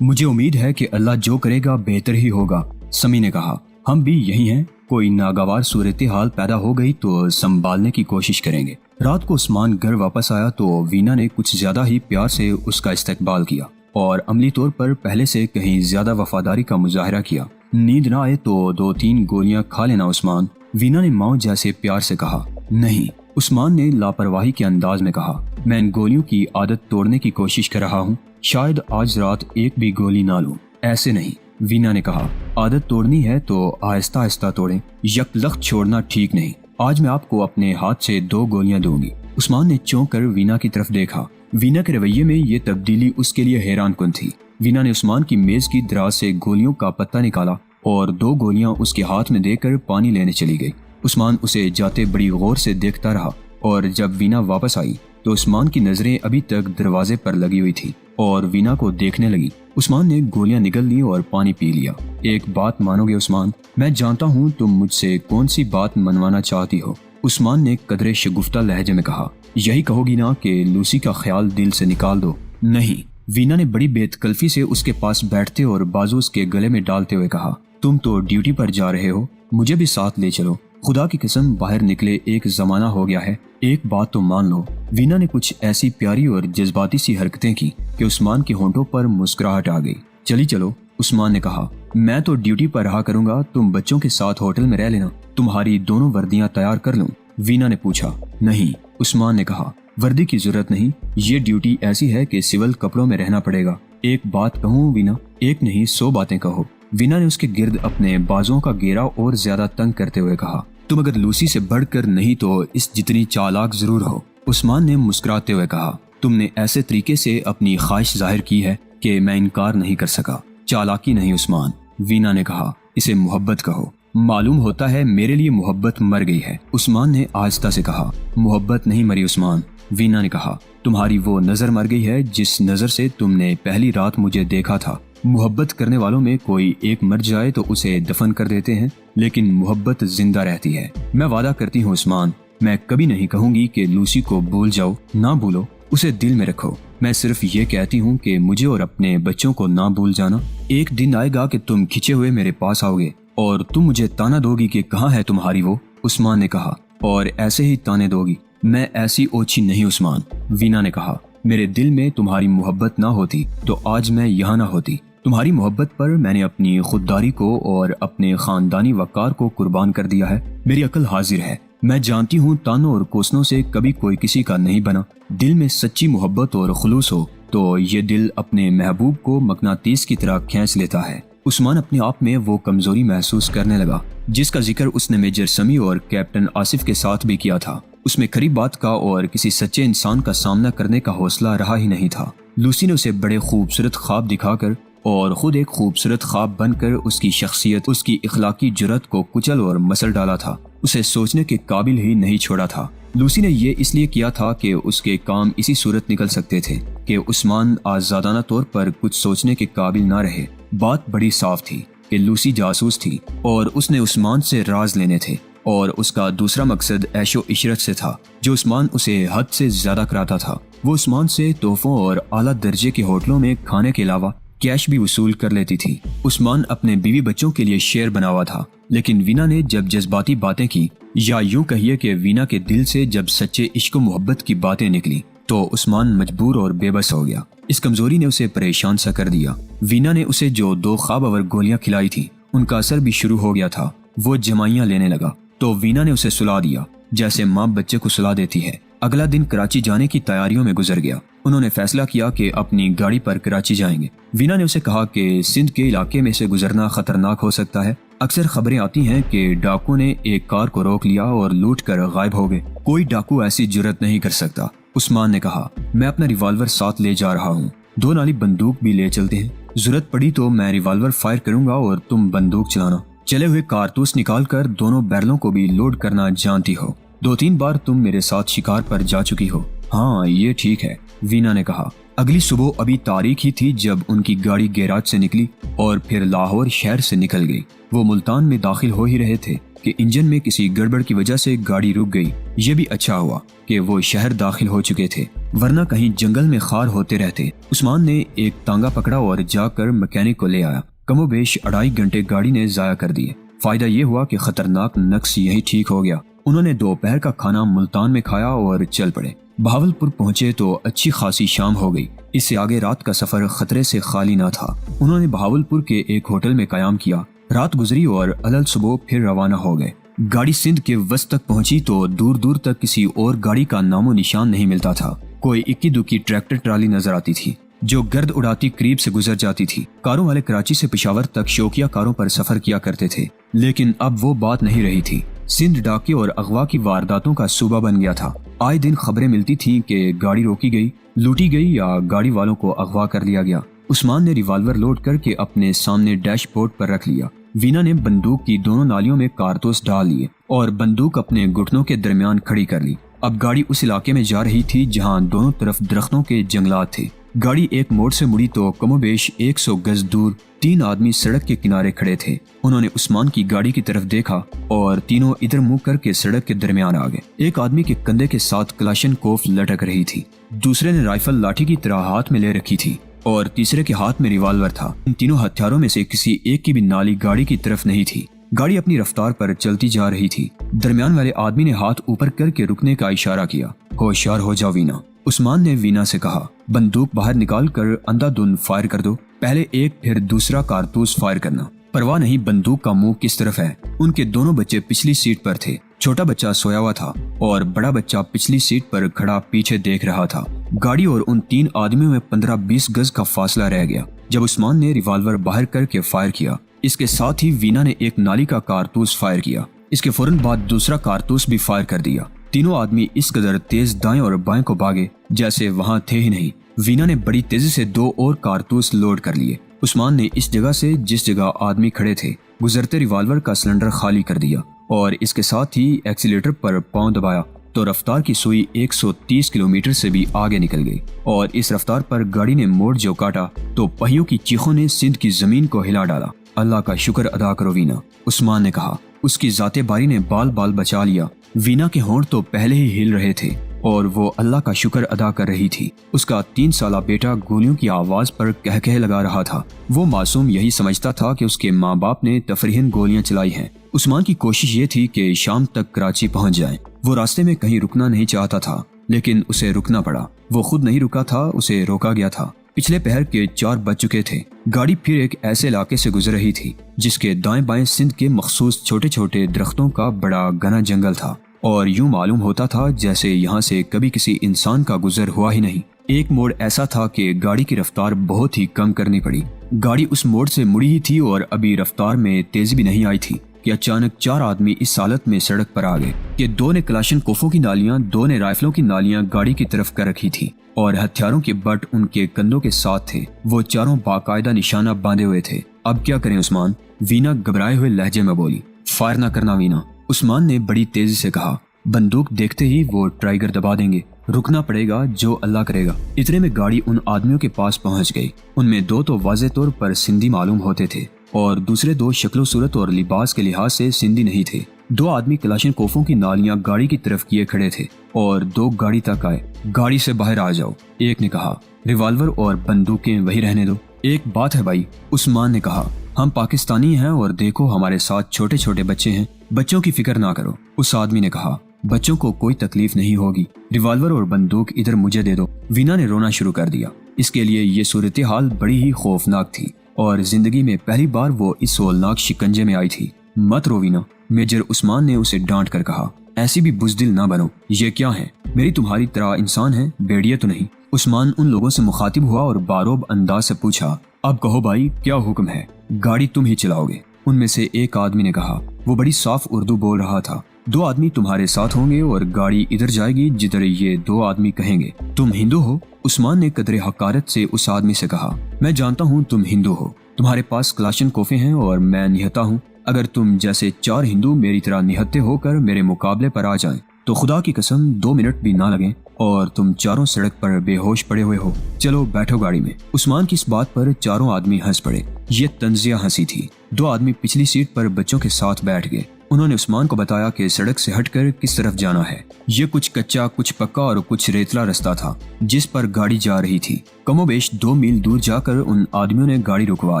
مجھے امید ہے کہ اللہ جو کرے گا بہتر ہی ہوگا۔ سمی نے کہا، ہم بھی یہی ہیں، کوئی ناگوار صورتحال پیدا ہو گئی تو سنبھالنے کی کوشش کریں گے۔ رات کو عثمان گھر واپس آیا تو وینا نے کچھ زیادہ ہی پیار سے اس کا استقبال کیا اور عملی طور پر پہلے سے کہیں زیادہ وفاداری کا مظاہرہ کیا۔ نیند نہ آئے تو 2-3 گولیاں کھا لینا عثمان، وینا نے ماں جیسے پیار سے کہا۔ نہیں، عثمان نے لاپرواہی کے انداز میں کہا، میں ان گولیوں کی عادت توڑنے کی کوشش کر رہا ہوں، شاید آج رات ایک بھی گولی نہ لوں۔ ایسے نہیں، وینا نے کہا، عادت توڑنی ہے تو آہستہ آہستہ توڑیں، یک لخت چھوڑنا ٹھیک نہیں۔ آج میں آپ کو اپنے ہاتھ سے 2 گولیاں دوں گی۔ عثمان نے چونک کر وینا کی طرف دیکھا۔ وینا کے رویے میں یہ تبدیلی اس کے لیے حیران کن تھی۔ وینا نے عثمان کی میز کی دراز سے گولیوں کا پتہ نکالا اور 2 گولیاں اس کے ہاتھ میں دے کر پانی لینے چلی گئی۔ عثمان اسے جاتے بڑی غور سے دیکھتا رہا اور جب وینا واپس آئی تو عثمان کی نظریں ابھی تک دروازے پر لگی ہوئی تھی اور وینا کو دیکھنے لگی۔ عثمان نے گولیاں نگل لی اور پانی پی لیا۔ ایک بات مانو گے عثمان، میں جانتا ہوں تم مجھ سے کون سی بات منوانا چاہتی ہو، عثمان نے قدرے شگفتہ لہجے میں کہا۔ یہی کہو گی نا کہ لوسی کا خیال دل سے نکال دو؟ نہیں، وینا نے بڑی بے تکلفی سے اس کے پاس بیٹھتے اور بازو اس کے گلے میں ڈالتے ہوئے کہا، تم تو ڈیوٹی پر جا رہے ہو، مجھے بھی ساتھ لے چلو۔ خدا کی قسم باہر نکلے ایک زمانہ ہو گیا ہے، ایک بات تو مان لو۔ وینا نے کچھ ایسی پیاری اور جذباتی سی حرکتیں کی کہ عثمان کے ہونٹوں پر مسکراہٹ آ گئی۔ چلی چلو، عثمان نے کہا، میں تو ڈیوٹی پر رہا کروں گا، تم بچوں کے ساتھ ہوٹل میں رہ لینا، تمہاری دونوں وردیاں تیار کر لوں؟ وینا نے پوچھا۔ نہیں، عثمان نے کہا، وردی کی ضرورت نہیں، یہ ڈیوٹی ایسی ہے کہ سول کپڑوں میں رہنا پڑے گا۔ ایک بات کہوں وینا؟ ایک نہیں 100 باتیں کہو۔ وینا نے اس کے گرد اپنے بازوں کا گھیرا اور زیادہ تنگ کرتے ہوئے کہا، تم اگر لوسی سے بڑھ کر نہیں تو اس جتنی چالاک ضرور ہو۔ عثمان نے مسکراتے ہوئے کہا، تم نے ایسے طریقے سے اپنی خواہش ظاہر کی ہے کہ میں انکار نہیں کر سکا۔ چالاکی نہیں عثمان، وینا نے کہا، اسے محبت کہو۔ معلوم ہوتا ہے میرے لیے محبت مر گئی ہے، عثمان نے آہستہ سے کہا۔ محبت نہیں مری عثمان، وینا نے کہا، تمہاری وہ نظر مر گئی ہے جس نظر سے تم نے پہلی رات مجھے دیکھا تھا۔ محبت کرنے والوں میں کوئی ایک مر جائے تو اسے دفن کر دیتے ہیں، لیکن محبت زندہ رہتی ہے۔ میں وعدہ کرتی ہوں عثمان، میں کبھی نہیں کہوں گی کہ لوسی کو بھول جاؤ، نہ بھولو، اسے دل میں رکھو۔ میں صرف یہ کہتی ہوں کہ مجھے اور اپنے بچوں کو نہ بھول جانا۔ ایک دن آئے گا کہ تم کھچے ہوئے میرے پاس آؤ گے اور تم مجھے تانا دو گی کہ کہاں ہے تمہاری وہ، عثمان نے کہا، اور ایسے ہی تانے دو گی۔ میں ایسی اوچھی نہیں عثمان، وینا نے کہا، میرے دل میں تمہاری محبت نہ ہوتی تو آج میں یہاں نہ ہوتی۔ تمہاری محبت پر میں نے اپنی خودداری کو اور اپنے خاندانی وقار کو قربان کر دیا ہے۔ میری عقل حاضر ہے، میں جانتی ہوں تانوں اور کوسنوں سے کبھی کوئی کسی کا نہیں بنا۔ دل میں سچی محبت اور خلوص ہو تو یہ دل اپنے محبوب کو مقناطیس کی طرح کھینچ لیتا ہے۔ عثمان اپنے آپ میں وہ کمزوری محسوس کرنے لگا جس کا ذکر اس نے میجر سمی اور کیپٹن آصف کے ساتھ بھی کیا تھا۔ اس میں کھری بات کا اور کسی سچے انسان کا سامنا کرنے کا حوصلہ رہا ہی نہیں تھا۔ لوسی نے اسے بڑے خوبصورت خواب دکھا کر اور خود ایک خوبصورت خواب بن کر اس کی شخصیت، اس کی اخلاقی جرات کو کچل اور مسل ڈالا تھا، اسے سوچنے کے قابل ہی نہیں چھوڑا تھا۔ لوسی نے یہ اس لیے کیا تھا کہ اس کے کام اسی صورت نکل سکتے تھے کہ عثمان آزادانہ طور پر کچھ سوچنے کے قابل نہ رہے۔ بات بڑی صاف تھی کہ لوسی جاسوس تھی اور اس نے عثمان سے راز لینے تھے، اور اس کا دوسرا مقصد عیش و عشرت سے تھا جو عثمان اسے حد سے زیادہ کراتا تھا۔ وہ عثمان سے تحفوں اور اعلیٰ درجے کے ہوٹلوں میں کھانے کے علاوہ کیش بھی وصول کر لیتی تھی۔ عثمان اپنے بیوی بچوں کے لیے شیر بنا ہوا تھا، لیکن وینا نے جب جذباتی باتیں کی، یا یوں کہیے کہ وینا کے دل سے جب سچے عشق و محبت کی باتیں نکلی، تو عثمان مجبور اور بے بس ہو گیا۔ اس کمزوری نے اسے پریشان سا کر دیا۔ وینا نے اسے جو 2 خواب آور گولیاں کھلائی تھی ان کا اثر بھی شروع ہو گیا تھا۔ وہ جمائیاں لینے لگا تو وینا نے اسے سلا دیا جیسے ماں بچے کو سلا دیتی ہے۔ اگلا دن کراچی جانے کی تیاریوں میں گزر گیا۔ انہوں نے فیصلہ کیا کہ اپنی گاڑی پر کراچی جائیں گے۔ وینا نے اسے کہا کہ سندھ کے علاقے میں سے گزرنا خطرناک ہو سکتا ہے۔ اکثر خبریں آتی ہیں کہ ڈاکو نے ایک کار کو روک لیا اور لوٹ کر غائب ہو گئے۔ کوئی ڈاکو ایسی جرت نہیں کر سکتا، عثمان نے کہا۔ میں اپنا ریوالور ساتھ لے جا رہا ہوں، 2 نالی بندوق بھی لے چلتے ہیں، ضرورت پڑی تو میں ریوالور فائر کروں گا اور تم بندوق چلانا۔ چلے ہوئے کارتوس نکال کر دونوں بیرلوں کو بھی لوڈ کرنا جانتی ہو۔ 2-3 بار تم میرے ساتھ شکار پر جا چکی ہو۔ ہاں یہ ٹھیک ہے، وینا نے کہا۔ اگلی صبح ابھی تاریخ ہی تھی جب ان کی گاڑی گیراج سے نکلی اور پھر لاہور شہر سے نکل گئی۔ وہ ملتان میں داخل ہو ہی رہے تھے کہ انجن میں کسی گڑبڑ کی وجہ سے گاڑی رک گئی۔ یہ بھی اچھا ہوا کہ وہ شہر داخل ہو چکے تھے، ورنہ کہیں جنگل میں خار ہوتے رہتے۔ عثمان نے ایک تانگا پکڑا اور جا کر مکینک کو لے آیا۔ کم و بیش 2.5 گھنٹے گاڑی نے ضائع کر دیے۔ فائدہ یہ ہوا کہ خطرناک نقص یہی ٹھیک ہو گیا۔ انہوں نے دوپہر کا کھانا ملتان میں کھایا اور چل پڑے۔ بہاولپور پہنچے تو اچھی خاصی شام ہو گئی۔ اس سے آگے رات کا سفر خطرے سے خالی نہ تھا۔ انہوں نے بہاولپور کے ایک ہوٹل میں قیام کیا۔ رات گزری اور علل صبح پھر روانہ ہو گئے۔ گاڑی سندھ کے وسط تک پہنچی تو دور دور تک کسی اور گاڑی کا نام و نشان نہیں ملتا تھا۔ کوئی اکی دکی ٹریکٹر ٹرالی نظر آتی تھی جو گرد اڑاتی قریب سے گزر جاتی تھی۔ کاروں والے کراچی سے پشاور تک شوقیہ کاروں پر سفر کیا کرتے تھے، لیکن اب وہ بات نہیں رہی تھی۔ سندھ ڈاکے اور اغوا کی وارداتوں کا صوبہ بن گیا تھا۔ آئے دن خبریں ملتی تھیں کہ گاڑی روکی گئی، لوٹی گئی یا گاڑی والوں کو اغوا کر لیا گیا۔ عثمان نے ریوالور لوڈ کر کے اپنے سامنے ڈیش بورڈ پر رکھ لیا۔ وینا نے بندوق کی دونوں نالیوں میں کارتوس ڈال لیے اور بندوق اپنے گھٹنوں کے درمیان کھڑی کر لی۔ اب گاڑی اس علاقے میں جا رہی تھی جہاں دونوں طرف درختوں کے جنگلات تھے۔ گاڑی ایک موڑ سے مڑی تو کم و بیش 100 گز دور 3 آدمی سڑک کے کنارے کھڑے تھے۔ انہوں نے عثمان کی گاڑی کی طرف دیکھا اور تینوں ادھر منہ کر کے سڑک کے درمیان آ گئے۔ ایک آدمی کے کندھے کے ساتھ کلاشن کوف لٹک رہی تھی، دوسرے نے رائفل لاٹھی کی طرح ہاتھ میں لے رکھی تھی اور تیسرے کے ہاتھ میں ریوالور تھا۔ ان تینوں ہتھیاروں میں سے کسی ایک کی بھی نالی گاڑی کی طرف نہیں تھی۔ گاڑی اپنی رفتار پر چلتی جا رہی تھی۔ درمیان والے آدمی نے ہاتھ اوپر کر کے رکنے کا اشارہ کیا۔ ہوشیار ہو جاؤ وینا، عثمان نے وینا سے کہا۔ بندوق باہر نکال کر اندھا دھند فائر کر دو، پہلے ایک پھر دوسرا کارتوس فائر کرنا۔ پرواہ نہیں بندوق کا منہ کس طرف ہے۔ ان کے دونوں بچے پچھلی سیٹ پر تھے۔ چھوٹا بچہ سویا ہوا تھا اور بڑا بچہ پچھلی سیٹ پر کھڑا پیچھے دیکھ رہا تھا۔ گاڑی اور ان 3 آدمیوں میں 15-20 گز کا فاصلہ رہ گیا جب عثمان نے ریوالور باہر کر کے فائر کیا۔ اس کے ساتھ ہی وینا نے ایک نالی کا کارتوس فائر کیا۔ اس کے فوراً بعد دوسرا کارتوس بھی فائر کر دیا۔ تینوں آدمی اس قدر تیز دائیں اور بائیں کو بھاگے جیسے وہاں تھے ہی نہیں۔ وینا نے بڑی تیزی سے 2 اور کارتوس لوڈ کر لیے۔ عثمان نے اس جگہ سے جس جگہ آدمی کھڑے تھے گزرتے ریوالور کا سلنڈر خالی کر دیا اور اس کے ساتھ ہی ایکسیلیٹر پر پاؤں دبایا تو رفتار کی سوئی 130 کلومیٹر سے بھی آگے نکل گئی اور اس رفتار پر گاڑی نے موڑ جو کاٹا تو پہیوں کی چیخوں نے سندھ کی زمین کو ہلا ڈالا۔ اللہ کا شکر ادا کرو وینا، عثمان نے کہا۔ اس کی ذات باری نے بال بال بچا لیا۔ وینا کے ہونٹ تو پہلے ہی ہل رہے تھے اور وہ اللہ کا شکر ادا کر رہی تھی۔ اس کا 3 سالہ بیٹا گولیوں کی آواز پر کہہ لگا رہا تھا۔ وہ معصوم یہی سمجھتا تھا کہ اس کے ماں باپ نے تفریحاً گولیاں چلائی ہیں۔ عثمان کی کوشش یہ تھی کہ شام تک کراچی پہنچ جائیں۔ وہ راستے میں کہیں رکنا نہیں چاہتا تھا، لیکن اسے رکنا پڑا۔ وہ خود نہیں رکا تھا، اسے روکا گیا تھا۔ پچھلے پہر کے 4 بج چکے تھے۔ گاڑی پھر ایک ایسے علاقے سے گزر رہی تھی جس کے دائیں بائیں سندھ کے مخصوص چھوٹے چھوٹے درختوں کا بڑا گھنا جنگل تھا اور یوں معلوم ہوتا تھا جیسے یہاں سے کبھی کسی انسان کا گزر ہوا ہی نہیں۔ ایک موڑ ایسا تھا کہ گاڑی کی رفتار بہت ہی کم کرنی پڑی۔ گاڑی اس موڑ سے مڑی ہی تھی اور ابھی رفتار میں تیزی بھی نہیں آئی تھی کہ اچانک 4 آدمی اس حالت میں سڑک پر آ گئے کہ 2 نے کلاشن کوفوں کی نالیاں، 2 نے رائفلوں کی نالیاں گاڑی کی طرف کر رکھی تھی اور ہتھیاروں کے بٹ ان کے کندھوں کے ساتھ تھے۔ وہ چاروں باقاعدہ نشانہ باندھے ہوئے تھے۔ اب کیا کریں عثمان؟ وینا گھبرائے ہوئے لہجے میں بولی۔ فائر نہ کرنا وینا، عثمان نے بڑی تیزی سے کہا۔ بندوق دیکھتے ہی وہ ٹرائگر دبا دیں گے، رکنا پڑے گا جو اللہ کرے گا۔ اتنے میں گاڑی ان آدمیوں کے پاس پہنچ گئی۔ ان میں 2 تو واضح طور پر سندھی معلوم ہوتے تھے اور دوسرے 2 شکل و صورت اور لباس کے لحاظ سے سندھی نہیں تھے۔ 2 آدمی کلاشن کوفوں کی نالیاں گاڑی کی طرف کیے کھڑے تھے اور 2 گاڑی تک آئے۔ گاڑی سے باہر آ جاؤ، ایک نے کہا۔ ریوالور اور بندوقیں وہی رہنے دو۔ ایک بات ہے بھائی، عثمان نے کہا، ہم پاکستانی ہیں اور دیکھو ہمارے ساتھ چھوٹے چھوٹے بچے ہیں، بچوں کی فکر نہ کرو۔ اس آدمی نے کہا، بچوں کو کوئی تکلیف نہیں ہوگی، ریوالور اور بندوق ادھر مجھے دے دو۔ وینا نے رونا شروع کر دیا۔ اس کے لیے یہ صورتحال بڑی ہی خوفناک تھی اور زندگی میں پہلی بار وہ اس ہولناک شکنجے میں آئی تھی۔ مت رو وینا، میجر عثمان نے اسے ڈانٹ کر کہا، ایسی بھی بزدل نہ بنو۔ یہ کیا ہے؟ میری تمہاری طرح انسان ہے، بھیڑیے تو نہیں۔ عثمان ان لوگوں سے مخاطب ہوا اور باروب انداز سے پوچھا، اب کہو بھائی کیا حکم ہے؟ گاڑی تم ہی چلاؤ گے، ان میں سے ایک آدمی نے کہا۔ وہ بڑی صاف اردو بول رہا تھا۔ 2 آدمی تمہارے ساتھ ہوں گے اور گاڑی ادھر جائے گی جدھر یہ 2 آدمی کہیں گے۔ تم ہندو ہو؟ عثمان نے قدر حقارت سے اس آدمی سے کہا۔ میں جانتا ہوں تم ہندو ہو، تمہارے پاس کلاشن کوفے ہیں اور میں نہتا ہوں۔ اگر تم جیسے 4 ہندو میری طرح نہتے ہو کر میرے مقابلے پر آ جائیں تو خدا کی قسم 2 منٹ بھی نہ لگیں اور تم چاروں سڑک پر بے ہوش پڑے ہوئے ہو۔ چلو بیٹھو گاڑی میں۔ عثمان کی اس بات پر چاروں آدمی ہنس پڑے۔ یہ طنزیہ ہنسی تھی۔ 2 آدمی پچھلی سیٹ پر بچوں کے ساتھ بیٹھ گئے۔ انہوں نے عثمان کو بتایا کہ سڑک سے ہٹ کر کس طرف جانا ہے۔ یہ کچھ کچا، کچھ پکا اور کچھ ریتلا رستہ تھا جس پر گاڑی جا رہی تھی۔ کم و بیش 2 میل دور جا کر ان آدمیوں نے گاڑی رکوا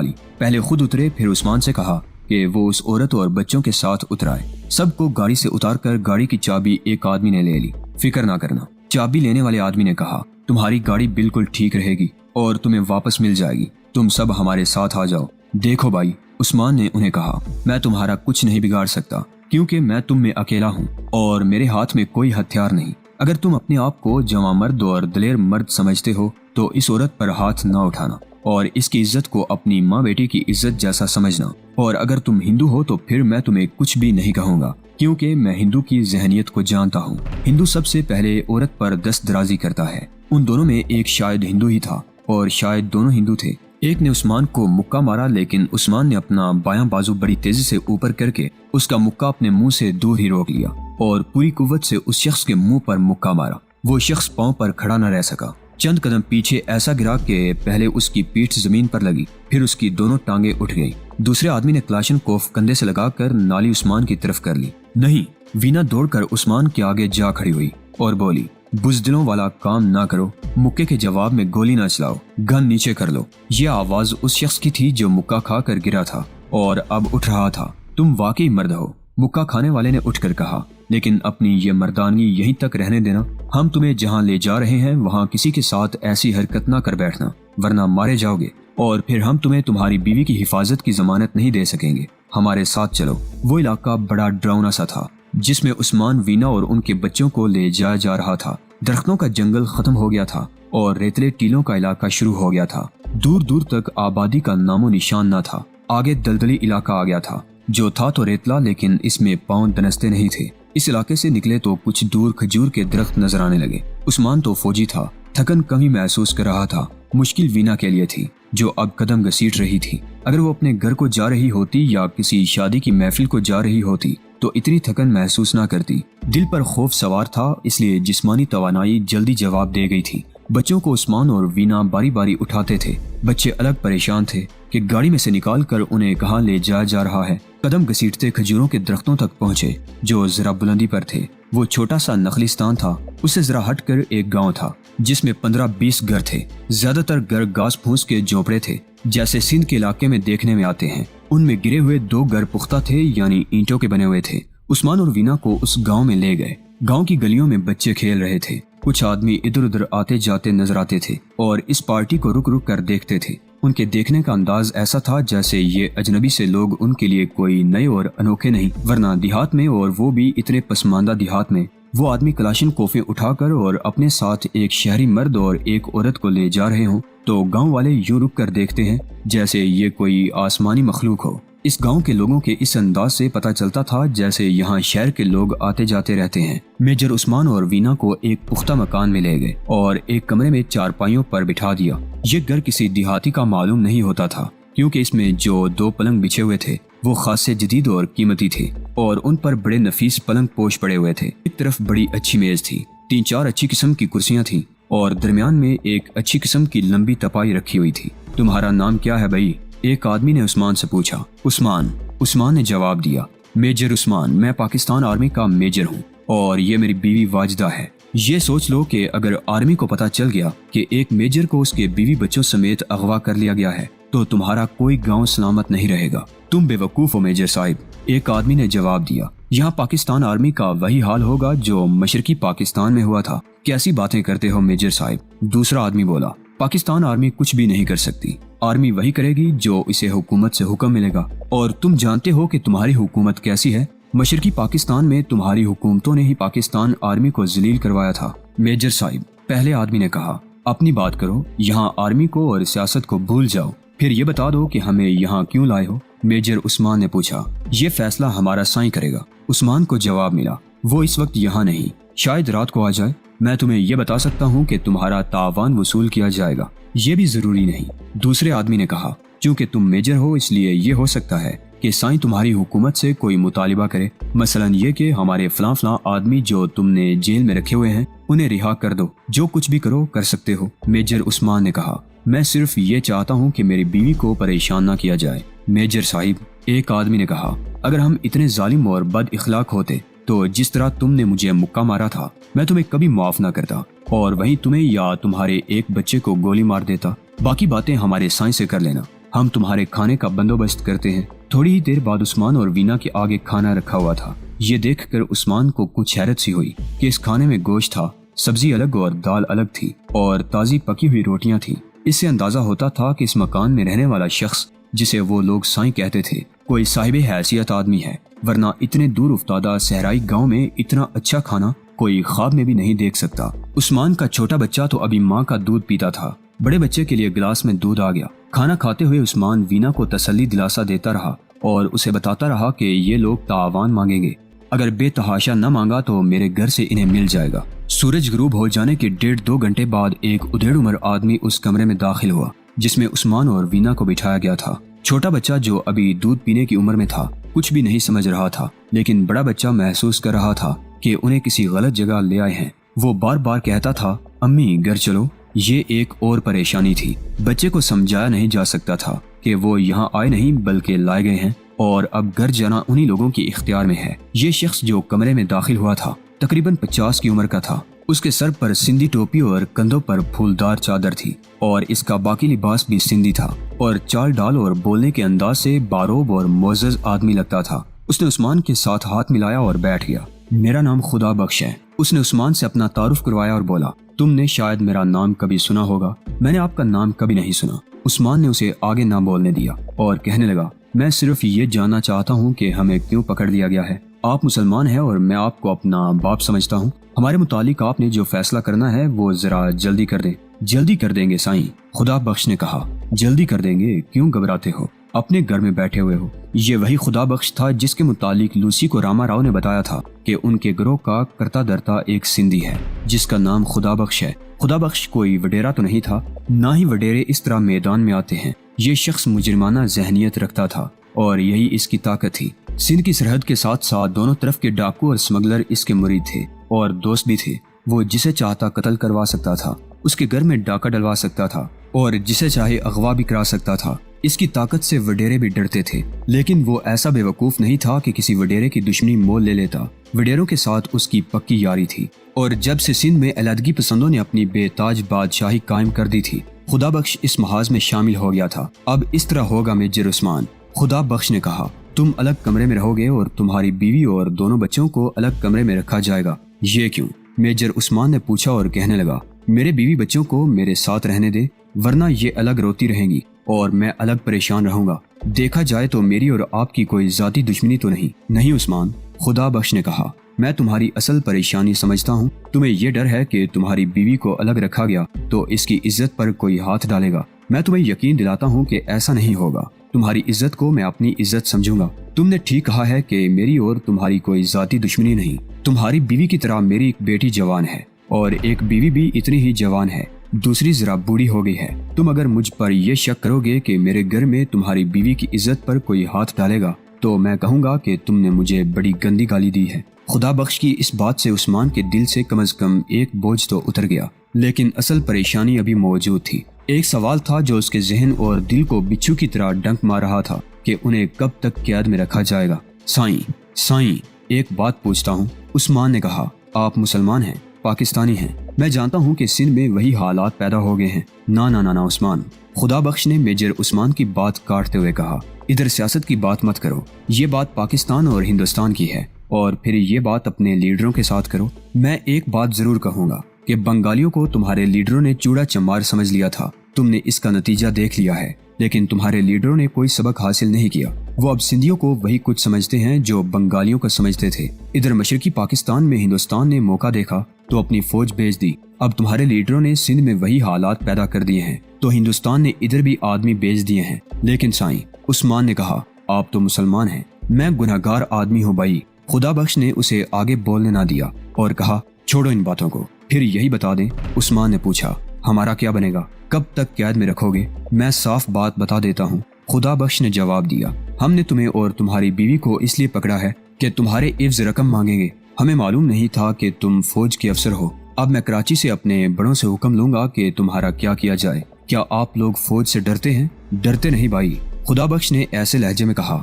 لی۔ پہلے خود اترے، پھر عثمان سے کہا کہ وہ اس عورت اور بچوں کے ساتھ اترائے۔ سب کو گاڑی سے اتار کر گاڑی کی چابی ایک آدمی نے لے لی۔ فکر نہ کرنا، چابی لینے والے آدمی نے کہا، تمہاری گاڑی بالکل ٹھیک رہے گی اور تمہیں واپس مل جائے گی، تم سب ہمارے ساتھ آ جاؤ۔ دیکھو بھائی، عثمان نے انہیں کہا، میں تمہارا کچھ نہیں بگاڑ سکتا کیونکہ میں تم میں اکیلا ہوں اور میرے ہاتھ میں کوئی ہتھیار نہیں۔ اگر تم اپنے آپ کو جواں مرد اور دلیر مرد سمجھتے ہو تو اس عورت پر ہاتھ نہ اٹھانا اور اس کی عزت کو اپنی ماں بیٹی کی عزت جیسا سمجھنا، اور اگر تم ہندو ہو تو پھر میں تمہیں کچھ بھی نہیں کہوں گا کیونکہ میں ہندو کی ذہنیت کو جانتا ہوں۔ ہندو سب سے پہلے عورت پر دست درازی کرتا ہے۔ ان دونوں میں ایک شاید ہندو ہی تھا اور شاید دونوں ہندو تھے۔ ایک نے عثمان کو مکہ مارا، لیکن عثمان نے اپنا بایاں بازو بڑی تیزی سے اوپر کر کے اس کا مکہ اپنے منہ سے دور ہی روک لیا اور پوری قوت سے اس شخص کے منہ پر مکہ مارا۔ وہ شخص پاؤں پر کھڑا نہ رہ سکا، چند قدم پیچھے ایسا گرا کہ پہلے اس کی پیٹھ زمین پر لگی، پھر اس کی دونوں ٹانگیں اٹھ گئیں۔ دوسرے آدمی نے کلاشن کوف کندھے سے لگا کر نالی عثمان کی طرف کر لی۔ نہیں، وینا دوڑ کر عثمان کے آگے جا کھڑی ہوئی اور بولی، بزدلوں والا کام نہ کرو، مکے کے جواب میں گولی نہ چلاؤ، گن نیچے کر لو۔ یہ آواز اس شخص کی تھی جو مکہ کھا کر گرا تھا اور اب اٹھ رہا تھا۔ تم واقعی مرد ہو، مکہ کھانے والے نے اٹھ کر کہا، لیکن اپنی یہ مردانگی یہیں تک رہنے دینا۔ ہم تمہیں جہاں لے جا رہے ہیں وہاں کسی کے ساتھ ایسی حرکت نہ کر بیٹھنا ورنہ مارے جاؤ گے، اور پھر ہم تمہیں تمہاری بیوی کی حفاظت کی ضمانت نہیں دے سکیں گے۔ ہمارے ساتھ چلو۔ وہ علاقہ بڑا ڈراؤنا سا تھا جس میں عثمان، وینا اور ان کے بچوں کو لے جایا جا رہا تھا۔ درختوں کا جنگل ختم ہو گیا تھا اور ریتلے ٹیلوں کا علاقہ شروع ہو گیا تھا۔ دور دور تک آبادی کا نام و نشان نہ تھا۔ آگے دلدلی علاقہ آ گیا تھا جو تھا تو ریتلا، لیکن اس میں پاؤں دنستے نہیں تھے۔ اس علاقے سے نکلے تو کچھ دور کھجور کے درخت نظر آنے لگے۔ عثمان تو فوجی تھا، تھکن کمی محسوس کر رہا تھا۔ مشکل وینا کے لیے تھی جو اب قدم گھسیٹ رہی تھی۔ اگر وہ اپنے گھر کو جا رہی ہوتی یا کسی شادی کی محفل کو جا رہی ہوتی تو اتنی تھکن محسوس نہ کرتی۔ دل پر خوف سوار تھا، اس لیے جسمانی توانائی جلدی جواب دے گئی تھی۔ بچوں کو عثمان اور وینا باری باری اٹھاتے تھے۔ بچے الگ پریشان تھے کہ گاڑی میں سے نکال کر انہیں کہاں لے جایا جا رہا ہے۔ قدم گھسیٹتے کھجوروں کے درختوں تک پہنچے جو ذرا بلندی پر تھے۔ وہ چھوٹا سا نخلستان تھا، اس سے ذرا ہٹ کر ایک گاؤں تھا جس میں 15-20 گھر تھے۔ زیادہ تر گھر گھاس پھوس کے جھونپڑے تھے جیسے سندھ کے علاقے میں دیکھنے میں آتے ہیں۔ ان میں گرے ہوئے 2 گھر پختہ تھے، یعنی اینٹوں کے بنے ہوئے تھے۔ عثمان اور وینا کو اس گاؤں میں لے گئے۔ گاؤں کی گلیوں میں بچے کھیل رہے تھے، کچھ آدمی ادھر ادھر آتے جاتے نظر آتے تھے اور اس پارٹی کو رک رک کر دیکھتے تھے۔ ان کے دیکھنے کا انداز ایسا تھا جیسے یہ اجنبی سے لوگ ان کے لیے کوئی نئے اور انوکھے نہیں، ورنہ دیہات میں، اور وہ بھی اتنے پسماندہ دیہات میں، وہ آدمی کلاشن کوفیں اٹھا کر اور اپنے ساتھ ایک شہری مرد اور ایک عورت کو لے جا رہے ہوں تو گاؤں والے یوں رک کر دیکھتے ہیں جیسے یہ کوئی آسمانی مخلوق ہو۔ اس گاؤں کے لوگوں کے اس انداز سے پتہ چلتا تھا جیسے یہاں شہر کے لوگ آتے جاتے رہتے ہیں۔ میجر عثمان اور وینا کو ایک پختہ مکان میں لے گئے اور ایک کمرے میں 4 پائیوں پر بٹھا دیا۔ یہ گھر کسی دیہاتی کا معلوم نہیں ہوتا تھا کیونکہ اس میں جو 2 پلنگ بچھے ہوئے تھے وہ خاصے جدید اور قیمتی تھے اور ان پر بڑے نفیس پلنگ پوش پڑے ہوئے تھے۔ ایک طرف بڑی اچھی میز تھی، 3-4 اچھی قسم کی کرسیاں تھیں اور درمیان میں ایک اچھی قسم کی لمبی تپائی رکھی ہوئی تھی۔ تمہارا نام کیا ہے بھائی؟ ایک آدمی نے عثمان سے پوچھا۔ عثمان نے جواب دیا، میجر عثمان، میں پاکستان آرمی کا میجر ہوں اور یہ میری بیوی واجدہ ہے۔ یہ سوچ لو کہ اگر آرمی کو پتہ چل گیا کہ ایک میجر کو اس کے بیوی بچوں سمیت اغوا کر لیا گیا ہے تو تمہارا کوئی گاؤں سلامت نہیں رہے گا۔ تم بے وقوف ہو میجر صاحب، ایک آدمی نے جواب دیا۔ یہاں پاکستان آرمی کا وہی حال ہوگا جو مشرقی پاکستان میں ہوا تھا۔ کیسی باتیں کرتے ہو میجر صاحب؟ دوسرا آدمی بولا، پاکستان آرمی کچھ بھی نہیں کر سکتی، آرمی وہی کرے گی جو اسے حکومت سے حکم ملے گا، اور تم جانتے ہو کہ تمہاری حکومت کیسی ہے۔ مشرقی پاکستان میں تمہاری حکومتوں نے ہی پاکستان آرمی کو ذلیل کروایا تھا۔ میجر صاحب، پہلے آدمی نے کہا، اپنی بات کرو، یہاں آرمی کو اور سیاست کو بھول جاؤ، پھر یہ بتا دو کہ ہمیں یہاں کیوں لائے ہو۔ میجر عثمان نے پوچھا۔ یہ فیصلہ ہمارا سائیں کرے گا، عثمان کو جواب ملا۔ وہ اس وقت یہاں نہیں، شاید رات کو آ جائے۔ میں تمہیں یہ بتا سکتا ہوں کہ تمہارا تاوان وصول کیا جائے گا، یہ بھی ضروری نہیں۔ دوسرے آدمی نے کہا، چونکہ تم میجر ہو اس لیے یہ ہو سکتا ہے کہ سائیں تمہاری حکومت سے کوئی مطالبہ کرے، مثلا یہ کہ ہمارے فلاں فلاں آدمی جو تم نے جیل میں رکھے ہوئے ہیں انہیں رہا کر دو۔ جو کچھ بھی کرو کر سکتے ہو۔ میجر عثمان نے کہا، میں صرف یہ چاہتا ہوں کہ میری بیوی کو پریشان نہ کیا جائے۔ میجر صاحب، ایک آدمی نے کہا، اگر ہم اتنے ظالم اور بد اخلاق ہوتے تو جس طرح تم نے مجھے مکہ مارا تھا میں تمہیں کبھی معاف نہ کرتا اور وہیں تمہیں یا تمہارے ایک بچے کو گولی مار دیتا۔ باقی باتیں ہمارے سائیں سے کر لینا، ہم تمہارے کھانے کا بندوبست کرتے ہیں۔ تھوڑی ہی دیر بعد عثمان اور وینا کے آگے کھانا رکھا ہوا تھا۔ یہ دیکھ کر عثمان کو کچھ حیرت سی ہوئی کہ اس کھانے میں گوشت تھا، سبزی الگ اور دال الگ تھی اور تازی پکی ہوئی روٹیاں تھیں۔ اس سے اندازہ ہوتا تھا کہ اس مکان میں رہنے والا شخص جسے وہ لوگ سائیں کہتے تھے کوئی صاحب حیثیت آدمی ہے، ورنہ اتنے دور افتادہ صحرائی گاؤں میں اتنا اچھا کھانا کوئی خواب میں بھی نہیں دیکھ سکتا۔ عثمان کا چھوٹا بچہ تو ابھی ماں کا دودھ پیتا تھا، بڑے بچے کے لیے گلاس میں دودھ آ گیا۔ کھانا کھاتے ہوئے عثمان وینا کو تسلی دلاسا دیتا رہا اور اسے بتاتا رہا کہ یہ لوگ تعاون مانگیں گے، اگر بے تحاشا نہ مانگا تو میرے گھر سے انہیں مل جائے گا۔ سورج غروب ہو جانے کے 1.5-2 گھنٹے بعد ایک ادھیڑ عمر آدمی اس کمرے میں داخل ہوا جس میں عثمان اور وینا کو بٹھایا گیا تھا۔ چھوٹا بچہ جو ابھی دودھ پینے کی عمر میں تھا کچھ بھی نہیں سمجھ رہا تھا، لیکن بڑا بچہ محسوس کر رہا تھا کہ انہیں کسی غلط جگہ لے آئے ہیں۔ وہ بار بار کہتا تھا امی گھر چلو۔ یہ ایک اور پریشانی تھی، بچے کو سمجھایا نہیں جا سکتا تھا کہ وہ یہاں آئے نہیں بلکہ لائے گئے ہیں اور اب گھر جانا انہی لوگوں کی اختیار میں ہے۔ یہ شخص جو کمرے میں داخل ہوا تھا تقریباً 50 کی عمر کا تھا۔ اس کے سر پر سندھی ٹوپی اور کندھوں پر پھولدار چادر تھی اور اس کا باقی لباس بھی سندھی تھا اور چال ڈال اور بولنے کے انداز سے باروب اور معزز آدمی لگتا تھا۔ اس نے عثمان کے ساتھ ہاتھ ملایا اور بیٹھ گیا۔ میرا نام خدا بخش ہے۔ اس نے عثمان سے اپنا تعارف کروایا اور بولا تم نے شاید میرا نام کبھی سنا ہوگا، میں نے آپ کا نام کبھی نہیں سنا۔ عثمان نے اسے آگے نہ بولنے دیا اور کہنے لگا میں صرف یہ جاننا چاہتا ہوں کہ ہمیں کیوں پکڑ لیا گیا ہے۔ آپ مسلمان ہیں اور میں آپ کو اپنا باپ سمجھتا ہوں، ہمارے متعلق آپ نے جو فیصلہ کرنا ہے وہ ذرا جلدی کر دیں۔ جلدی کر دیں گے سائیں، خدا بخش نے کہا۔ جلدی کر دیں گے، کیوں گھبراتے ہو؟ اپنے گھر میں بیٹھے ہوئے ہو۔ یہ وہی خدا بخش تھا جس کے متعلق لوسی کو راما راؤ نے بتایا تھا کہ ان کے گروہ کا کرتا درتا ایک سندھی ہے جس کا نام خدا بخش ہے۔ خدا بخش کوئی وڈیرا تو نہیں تھا، نہ ہی وڈیرے اس طرح میدان میں آتے ہیں۔ یہ شخص مجرمانہ ذہنیت رکھتا تھا اور یہی اس کی طاقت تھی۔ سندھ کی سرحد کے ساتھ ساتھ دونوں طرف کے ڈاکو اور اسمگلر اس کے مرید تھے اور دوست بھی تھے۔ وہ جسے چاہتا قتل کروا سکتا تھا، اس کے گھر میں ڈاکہ ڈلوا سکتا تھا اور جسے چاہے اغوا بھی کرا سکتا تھا۔ اس کی طاقت سے وڈیرے بھی ڈرتے تھے، لیکن وہ ایسا بے وقوف نہیں تھا کہ کسی وڈیرے کی دشمنی مول لے لیتا۔ وڈیروں کے ساتھ اس کی پکی یاری تھی اور جب سے سندھ میں علیحدگی پسندوں نے اپنی بے تاج بادشاہی قائم کر دی تھی خدا بخش اس محاذ میں شامل ہو گیا تھا۔ اب اس طرح ہوگا میجر عثمان، خدا بخش نے کہا، تم الگ کمرے میں رہو گے اور تمہاری بیوی اور دونوں بچوں کو الگ کمرے میں رکھا جائے گا۔ یہ کیوں؟ میجر عثمان نے پوچھا اور کہنے لگا میرے بیوی بچوں کو میرے ساتھ رہنے دے، ورنہ یہ الگ روتی رہیں گی اور میں الگ پریشان رہوں گا۔ دیکھا جائے تو میری اور آپ کی کوئی ذاتی دشمنی تو نہیں؟ نہیں عثمان، خدا بخش نے کہا، میں تمہاری اصل پریشانی سمجھتا ہوں۔ تمہیں یہ ڈر ہے کہ تمہاری بیوی کو الگ رکھا گیا تو اس کی عزت پر کوئی ہاتھ ڈالے گا۔ میں تمہیں یقین دلاتا ہوں کہ ایسا نہیں ہوگا۔ تمہاری عزت کو میں اپنی عزت سمجھوں گا۔ تم نے ٹھیک کہا ہے کہ میری اور تمہاری کوئی ذاتی دشمنی نہیں۔ تمہاری بیوی کی طرح میری ایک بیٹی جوان ہے اور ایک بیوی بھی اتنی ہی جوان ہے، دوسری ذرا بوڑھی ہو گئی ہے۔ تم اگر مجھ پر یہ شک کرو گے کہ میرے گھر میں تمہاری بیوی کی عزت پر کوئی ہاتھ ڈالے گا تو میں کہوں گا کہ تم نے مجھے بڑی گندی گالی دی ہے۔ خدا بخش کی اس بات سے عثمان کے دل سے کم از کم ایک بوجھ تو اتر گیا، لیکن اصل پریشانی ابھی موجود تھی۔ ایک سوال تھا جو اس کے ذہن اور دل کو بچھو کی طرح ڈنک مار رہا تھا کہ انہیں کب تک قید میں رکھا جائے گا۔ سائیں ایک بات پوچھتا ہوں، عثمان نے کہا، آپ مسلمان ہیں، پاکستانی ہیں، میں جانتا ہوں کہ سندھ میں وہی حالات پیدا ہو گئے ہیں۔ نہ عثمان، خدا بخش نے میجر عثمان کی بات کاٹتے ہوئے کہا، ادھر سیاست کی بات مت کرو، یہ بات پاکستان اور ہندوستان کی ہے اور پھر یہ بات اپنے لیڈروں کے ساتھ کرو۔ میں ایک بات ضرور کہوں گا کہ بنگالیوں کو تمہارے لیڈروں نے چوڑا چمار سمجھ لیا تھا، تم نے اس کا نتیجہ دیکھ لیا ہے، لیکن تمہارے لیڈروں نے کوئی سبق حاصل نہیں کیا۔ وہ اب سندھیوں کو وہی کچھ سمجھتے ہیں جو بنگالیوں کو سمجھتے تھے۔ ادھر مشرقی پاکستان میں ہندوستان نے موقع دیکھا تو اپنی فوج بھیج دی، اب تمہارے لیڈروں نے سندھ میں وہی حالات پیدا کر دیے ہیں تو ہندوستان نے ادھر بھی آدمی بھیج دیے ہیں۔ لیکن سائیں، عثمان نے کہا، آپ تو مسلمان ہیں، میں گنہگار آدمی ہوں بھائی۔ خدا بخش نے اسے آگے بولنے نہ دیا اور کہا، چھوڑو ان باتوں کو، پھر یہی بتا دیں۔ عثمان نے پوچھا، ہمارا کیا بنے گا؟ کب تک قید میں رکھو گے؟ میں صاف بات بتا دیتا ہوں، خدا بخش نے جواب دیا، ہم نے تمہیں اور تمہاری بیوی کو اس لیے پکڑا ہے کہ تمہارے عوض رقم مانگیں گے۔ ہمیں معلوم نہیں تھا کہ تم فوج کے افسر ہو۔ اب میں کراچی سے اپنے بڑوں سے حکم لوں گا کہ تمہارا کیا کیا جائے۔ کیا آپ لوگ فوج سے ڈرتے ہیں؟ ڈرتے نہیں بھائی، خدا بخش نے ایسے لہجے میں کہا